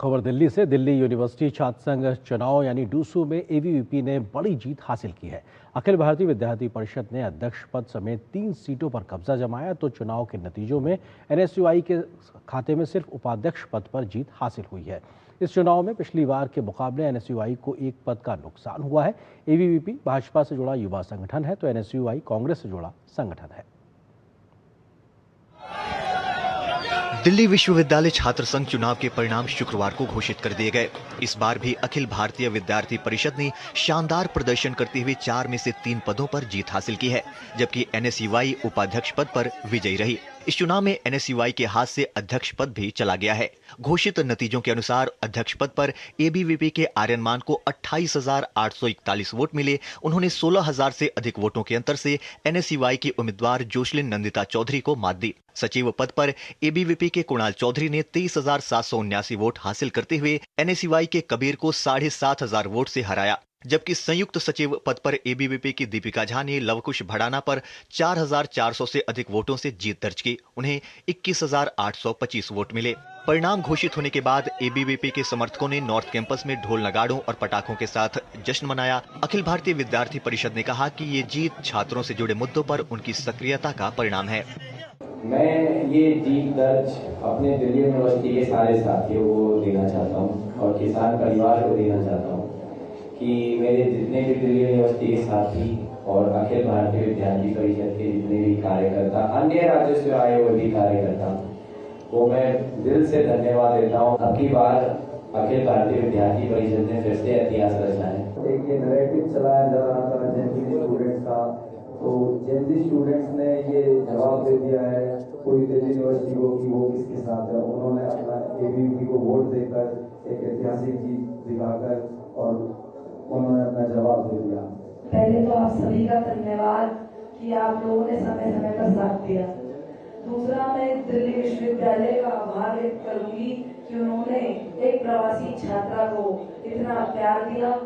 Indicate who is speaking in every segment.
Speaker 1: खबर दिल्ली से। दिल्ली यूनिवर्सिटी छात्र संघ चुनाव यानी डूसू में एबीवीपी ने बड़ी जीत हासिल की है। अखिल भारतीय विद्यार्थी परिषद ने अध्यक्ष पद समेत 3 सीटों पर कब्जा जमाया तो चुनाव के नतीजों में एनएसयूआई के खाते में सिर्फ उपाध्यक्ष पद पर जीत हासिल हुई है। इस चुनाव में पिछली बार के मुकाबले एनएसयूआई को एक पद का नुकसान हुआ है। एबीवीपी भाजपा से जुड़ा युवा संगठन है तो एनएसयूआई कांग्रेस से जुड़ा संगठन है।
Speaker 2: दिल्ली विश्वविद्यालय छात्र संघ चुनाव के परिणाम शुक्रवार को घोषित कर दिए गए। इस बार भी अखिल भारतीय विद्यार्थी परिषद ने शानदार प्रदर्शन करते हुए 4 में से 3 पदों पर जीत हासिल की है, जबकि एनएसयूआई उपाध्यक्ष पद पर विजयी रही। इस चुनाव में एनएसयूआई के हाथ से अध्यक्ष पद भी चला गया है। घोषित नतीजों के अनुसार अध्यक्ष पद पर एबीवीपी के आर्यन मान को 28,841 वोट मिले। उन्होंने 16,000 से अधिक वोटों के अंतर से एनएसयूआई की उम्मीदवार जोशलिन नंदिता चौधरी को मात दी। सचिव पद पर एबीवीपी के कुणाल चौधरी ने 23,779 वोट हासिल करते हुए एनएसयूआई के कबीर को 7,500 वोट से हराया, जबकि संयुक्त सचिव पद पर एबीवीपी की दीपिका झा ने लवकुश भड़ाना पर 4,400 से अधिक वोटों से जीत दर्ज की। उन्हें 21,825 वोट मिले। परिणाम घोषित होने के बाद एबीवीपी के समर्थकों ने नॉर्थ कैंपस में ढोल नगाड़ों और पटाखों के साथ जश्न मनाया। अखिल भारतीय विद्यार्थी परिषद ने कहा कि ये जीत छात्रों से जुड़े मुद्दों पर उनकी सक्रियता का परिणाम है।
Speaker 3: मैं ये जीत दर्ज अपने दिल्ली यूनिवर्सिटी के सारे साथियों को देना चाहता हूँ और किसान परिवार को देना चाहता हूँ कि मेरे जितने भी दिल्ली यूनिवर्सिटी के साथी और अखिल भारतीय विद्यार्थी परिषद के जितने भी कार्यकर्ता, अन्य राज्यों से आए हुए भी कार्यकर्ता, वो मैं दिल से धन्यवाद देता हूँ। अगली बार अखिल भारतीय विद्यार्थी परिषद ने फिर से इतिहास रचा है।
Speaker 4: एक ये नैरेटिव चलाया जा रहा था जेनजी स्टूडेंट्स का, तो जेनजी स्टूडेंट्स ने ये जवाब दे दिया है पूरी दिल्ली यूनिवर्सिटी को कि वो किसके साथ है। उन्होंने अपना एबीवीपी को वोट देकर एक ऐतिहासिक जीत दिखाकर और उन्होंने अपना जवाब दे दिया।
Speaker 5: पहले तो आप सभी का धन्यवाद कि आप लोगों ने समय समय पर साथ दिया। दूसरा, मैं दिल्ली विश्वविद्यालय का आभार व्यक्त करूंगी कि उन्होंने एक प्रवासी छात्रा को इतना प्यार दिया।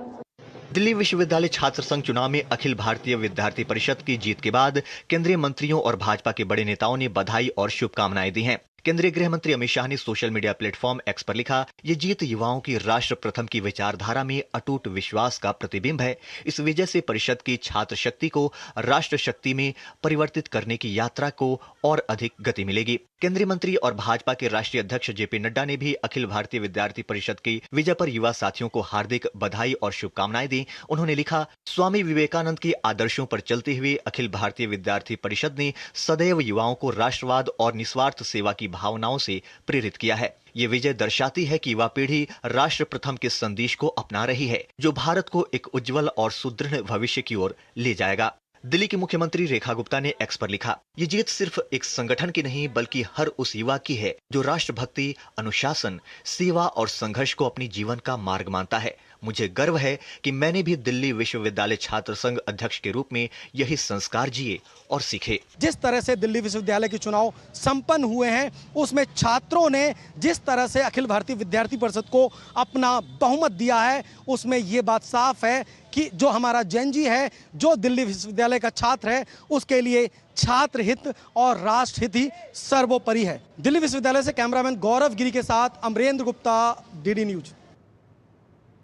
Speaker 2: दिल्ली विश्वविद्यालय छात्र संघ चुनाव में अखिल भारतीय विद्यार्थी परिषद की जीत के बाद केंद्रीय मंत्रियों और भाजपा के बड़े नेताओं ने बधाई और शुभकामनाएं दी हैं। केंद्रीय गृह मंत्री अमित शाह ने सोशल मीडिया प्लेटफॉर्म एक्स पर लिखा, ये जीत युवाओं की राष्ट्र प्रथम की विचारधारा में अटूट विश्वास का प्रतिबिंब है। इस विजय से परिषद की छात्र शक्ति को राष्ट्र शक्ति में परिवर्तित करने की यात्रा को और अधिक गति मिलेगी। केंद्रीय मंत्री और भाजपा के राष्ट्रीय अध्यक्ष जेपी नड्डा ने भी अखिल भारतीय विद्यार्थी परिषद की विजय पर युवा साथियों को हार्दिक बधाई और शुभकामनाएं दी। उन्होंने लिखा, स्वामी विवेकानंद के आदर्शों पर चलते हुए अखिल भारतीय विद्यार्थी परिषद ने सदैव युवाओं को राष्ट्रवाद और निस्वार्थ सेवा की भावनाओं से प्रेरित किया है। ये विजय दर्शाती है कि युवा पीढ़ी राष्ट्र प्रथम के संदेश को अपना रही है, जो भारत को एक उज्जवल और सुदृढ़ भविष्य की ओर ले जाएगा। दिल्ली की मुख्यमंत्री रेखा गुप्ता ने एक्स पर लिखा, ये जीत सिर्फ एक संगठन की नहीं बल्कि हर उस युवा की है जो राष्ट्रभक्ति, अनुशासन, सेवा और संघर्ष को अपनी जीवन का मार्ग मानता है। मुझे गर्व है कि मैंने भी दिल्ली विश्वविद्यालय छात्र संघ अध्यक्ष के रूप में यही संस्कार जिए और सीखे।
Speaker 6: जिस तरह से दिल्ली विश्वविद्यालय के चुनाव संपन्न हुए हैं, उसमें छात्रों ने जिस तरह से अखिल भारतीय विद्यार्थी परिषद को अपना बहुमत दिया है, उसमें ये बात साफ है कि जो हमारा जेनजी है, जो दिल्ली विश्वविद्यालय का छात्र है, उसके लिए छात्र हित और राष्ट्र हित ही सर्वोपरि है। दिल्ली विश्वविद्यालय से कैमरामैन गौरव गिरी के साथ अमरेंद्र गुप्ता, डीडी न्यूज।